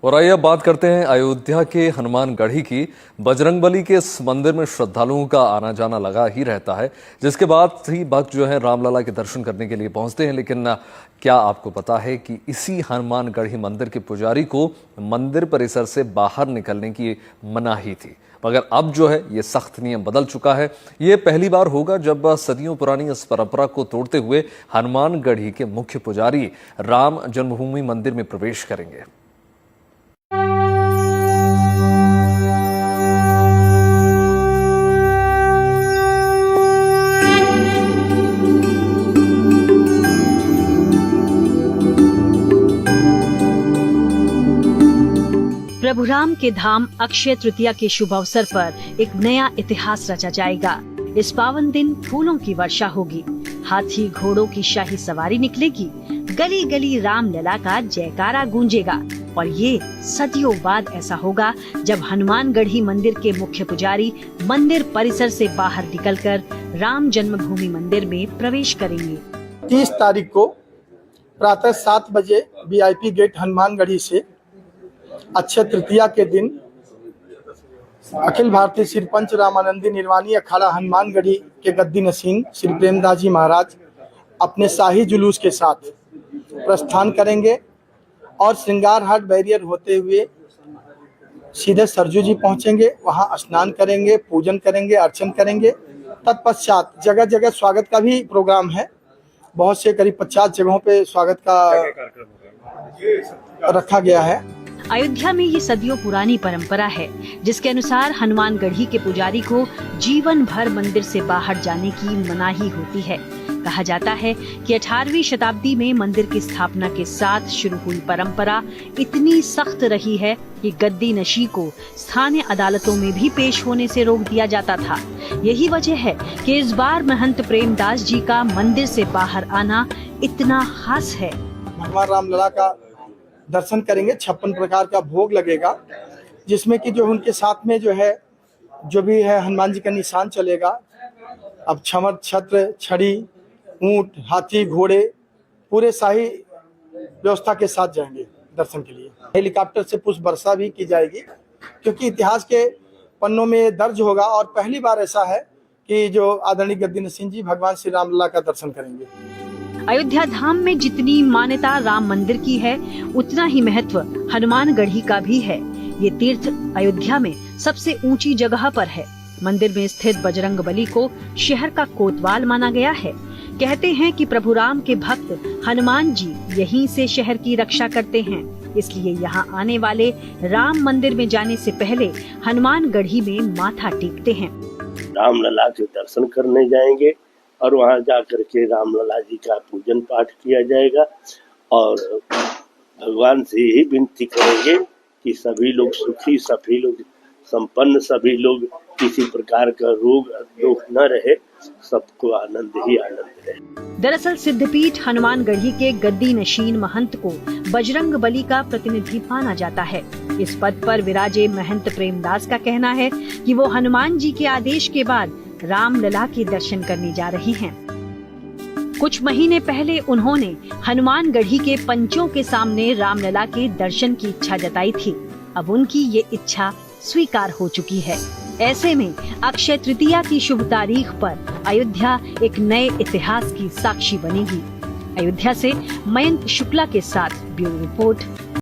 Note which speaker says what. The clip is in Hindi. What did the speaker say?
Speaker 1: और आइए अब बात करते हैं अयोध्या के हनुमानगढ़ी की। बजरंगबली के इस मंदिर में श्रद्धालुओं का आना जाना लगा ही रहता है, जिसके बाद ही भक्त जो है रामलला के दर्शन करने के लिए पहुंचते हैं। लेकिन क्या आपको पता है कि इसी हनुमानगढ़ी मंदिर के पुजारी को मंदिर परिसर से बाहर निकलने की मनाही थी, मगर अब जो है ये सख्त नियम बदल चुका है। ये पहली बार होगा जब सदियों पुरानी इस परंपरा को तोड़ते हुए हनुमानगढ़ी के मुख्य पुजारी राम जन्मभूमि मंदिर में प्रवेश करेंगे।
Speaker 2: प्रभु राम के धाम अक्षय तृतीया के शुभ अवसर पर एक नया इतिहास रचा जाएगा। इस पावन दिन फूलों की वर्षा होगी, हाथी घोड़ों की शाही सवारी निकलेगी, गली गली रामलला का जयकारा गूंजेगा। और ये सदियों बाद ऐसा होगा जब हनुमानगढ़ी मंदिर के मुख्य पुजारी मंदिर परिसर से बाहर निकलकर राम जन्मभूमि मंदिर में प्रवेश करेंगे।
Speaker 3: 30 तारीख को प्रातः 7 बजे VIP गेट हनुमानगढ़ी से अक्षय तृतीया के दिन अखिल भारतीय श्री पंच रामानंदी निर्वाणी अखाड़ा हनुमानगढ़ी के गद्दी नशीन श्री प्रेमदास जी महाराज अपने शाही जुलूस के साथ प्रस्थान करेंगे और श्रृंगार हाट बैरियर होते हुए सीधे सरजू जी पहुंचेंगे। वहां स्नान करेंगे, पूजन करेंगे, अर्चन करेंगे। तत्पश्चात जगह जगह स्वागत का भी प्रोग्राम है। बहुत से करीब 50 जगहों पे स्वागत का रखा गया है।
Speaker 2: अयोध्या में ये सदियों पुरानी परंपरा है, जिसके अनुसार हनुमानगढ़ी के पुजारी को जीवन भर मंदिर से बाहर जाने की मनाही होती है। कहा जाता है कि 18वीं शताब्दी में मंदिर की स्थापना के साथ शुरू हुई परंपरा इतनी सख्त रही है कि गद्दी नशी को स्थानीय अदालतों में भी पेश होने से रोक दिया जाता था। यही वजह है कि इस बार महंत प्रेमदास जी का मंदिर से बाहर आना इतना खास है।
Speaker 3: भगवान रामलला का दर्शन करेंगे, 56 प्रकार का भोग लगेगा, जिसमें कि जो उनके साथ में जो भी है हनुमान जी का निशान चलेगा। अब छमर, छत्र, छड़ी, ऊंट, हाथी, घोड़े पूरे शाही व्यवस्था के साथ जाएंगे दर्शन के लिए। हेलीकॉप्टर से पुष्प वर्षा भी की जाएगी, क्योंकि इतिहास के पन्नों में दर्ज होगा और पहली बार ऐसा है कि जो आदरणीय गद्दी नसीन जी भगवान श्री रामलला का दर्शन करेंगे।
Speaker 2: अयोध्या धाम में जितनी मान्यता राम मंदिर की है, उतना ही महत्व हनुमानगढ़ी का भी है। ये तीर्थ अयोध्या में सबसे ऊंची जगह पर है। मंदिर में स्थित बजरंगबली को शहर का कोतवाल माना गया है। कहते हैं कि प्रभु राम के भक्त हनुमान जी यहीं से शहर की रक्षा करते हैं, इसलिए यहाँ आने वाले राम मंदिर में जाने से पहले हनुमानगढ़ी में माथा टेकते हैं।
Speaker 4: रामलला के दर्शन करने जाएंगे और वहां जाकर के रामलला जी का पूजन पाठ किया जाएगा और भगवान से ही विनती करेंगे कि सभी लोग सुखी, सभी लोग संपन्न, सभी लोग किसी प्रकार का रोग दुख न रहे, सबको आनंद ही आनंद रहे।
Speaker 2: दरअसल सिद्धपीठ हनुमानगढ़ी के गद्दी नशीन महंत को बजरंगबली का प्रतिनिधि माना जाता है। इस पद पर विराजे महंत प्रेमदास का कहना है कि वो हनुमान जी के आदेश के बाद रामलला के दर्शन करने जा रहे हैं। कुछ महीने पहले उन्होंने हनुमानगढ़ी के पंचों के सामने रामलला के दर्शन की इच्छा जताई थी। अब उनकी ये इच्छा स्वीकार हो चुकी है। ऐसे में अक्षय तृतीया की शुभ तारीख पर अयोध्या एक नए इतिहास की साक्षी बनेगी। अयोध्या से मयंक शुक्ला के साथ ब्यूरो रिपोर्ट।